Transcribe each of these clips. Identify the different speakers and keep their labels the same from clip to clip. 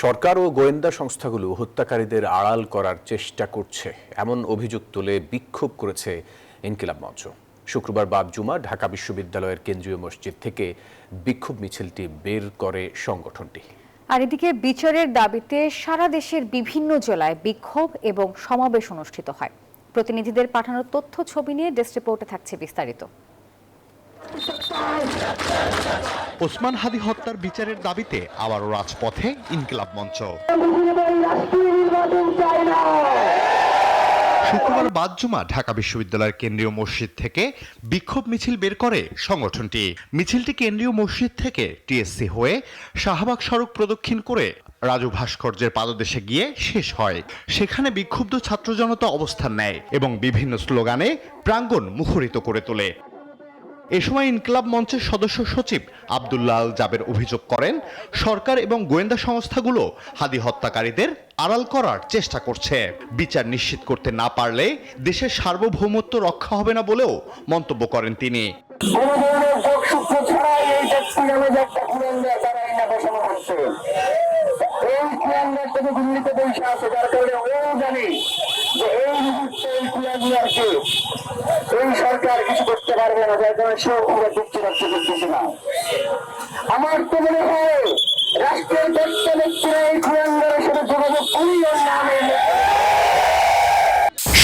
Speaker 1: সরকার ও গোয়েন্দা সংস্থাগুলো হত্যাকারীদের আড়াল করার চেষ্টা করছে এমন অভিযোগ তুলে বিক্ষোভ করেছে ইনকিলাব মঞ্চ। শুক্রবার বাদ জুমা ঢাকা বিশ্ববিদ্যালয়ের কেন্দ্রীয় মসজিদ থেকে বিক্ষোভ মিছিলটি বের করে সংগঠনটি।
Speaker 2: আর এদিকে বিচারের দাবিতে সারা দেশের বিভিন্ন জেলায় বিক্ষোভ এবং সমাবেশ অনুষ্ঠিত হয়। প্রতিনিধিদের পাঠানো তথ্য ছবি নিয়ে ডেস্ক রিপোর্টে থাকছে বিস্তারিত।
Speaker 3: ওসমান হাদি হত্যার বিচারের দাবিতে আবারও রাজপথে ইনকিলাব মঞ্চ। শুক্রবার বাদ জুমা ঢাকা বিশ্ববিদ্যালয়ের কেন্দ্রীয় মসজিদ থেকে বিক্ষোভ মিছিল বের করে সংগঠনটি। মিছিলটি কেন্দ্রীয় মসজিদ থেকে টিএসসি হয়ে শাহবাগ সড়ক প্রদক্ষিণ করে রাজু ভাস্কর্যের পাদদেশে গিয়ে শেষ হয়। সেখানে বিক্ষুব্ধ ছাত্র জনতা অবস্থান নেয় এবং বিভিন্ন স্লোগানে প্রাঙ্গণ মুখরিত করে তোলে। এ সময় ইনকিলাব মঞ্চের সদস্য সচিব আব্দুল্লাহ আল জাবের অভিযোগ করেন, সরকার এবং গোয়েন্দা সংস্থাগুলো হাদি হত্যাকারীদের আড়াল করার চেষ্টা করছে। বিচার নিশ্চিত করতে না পারলে দেশের সার্বভৌমত্ব রক্ষা হবে না বলেও মন্তব্য করেন তিনি।
Speaker 4: এই সরকার কিছু করতে পারবে না, যার কারণে সেও পুরো যুক্তি রাখতে পারতেছে না। আমার তো মনে হয় রাষ্ট্রের ব্যক্তি ব্যক্তিরা এই কুলাঙ্গারের সাথে যোগাযোগ করিও না।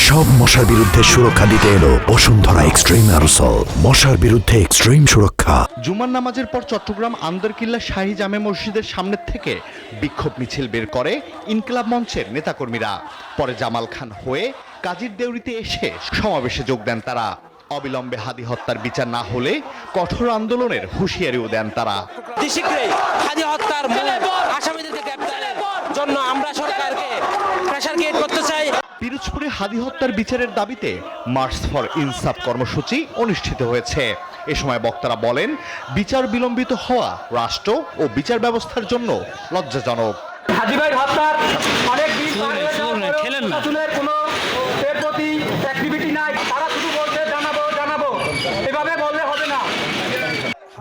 Speaker 5: সব মশার বিরুদ্ধে সুরক্ষা দিতে এলো বসুন্ধরা এক্সট্রিম অ্যারোসল, মশার বিরুদ্ধে এক্সট্রিম সুরক্ষা।
Speaker 3: জুমার নামাজের পর চট্টগ্রাম আন্দরকিল্লা শাহী জামে মসজিদের সামনে থেকে বিক্ষোভ মিছিল বের করে ইনকিলাব মঞ্চের নেতাকর্মীরা। পরে জামাল খান হয়ে কাজীর দেউরিতে এসে সমাবেশে যোগ দেন তারা। অবিলম্বে হাদি হত্যার বিচার না হলে কঠোর আন্দোলনের হুঁশিয়ারিও দেন তারা।
Speaker 6: হাদি হত্যার আসামিদেরকে গ্রেফতারের জন্য আমরা সরকারকে প্রেসার ক্রিয়েট করতে চাই।
Speaker 3: পিরোজপুরে হাদি হত্যার বিচারের দাবিতে মার্চ ফর ইনসাফ কর্মসূচি অনুষ্ঠিত হয়েছে। এ সময় বক্তারা বলেন, বিচার বিলম্বিত হওয়া রাষ্ট্র ও বিচার ব্যবস্থার জন্য লজ্জাজনক।
Speaker 4: হাদি ভাই হত্যার অনেক দিন কোনো এর প্রতি অ্যাক্টিভিটি নাই, তারা শুধু বলছে জানাবো, এভাবে বললে হবে না।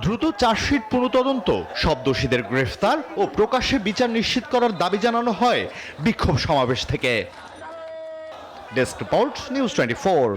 Speaker 3: দ্রুত চার্জশিট পুনঃতদন্ত, সব দোষীদের গ্রেফতার ও প্রকাশ্যে বিচার নিশ্চিত করার দাবি জানানো হয় বিক্ষোভ সমাবেশ থেকে। Desk report, news 24।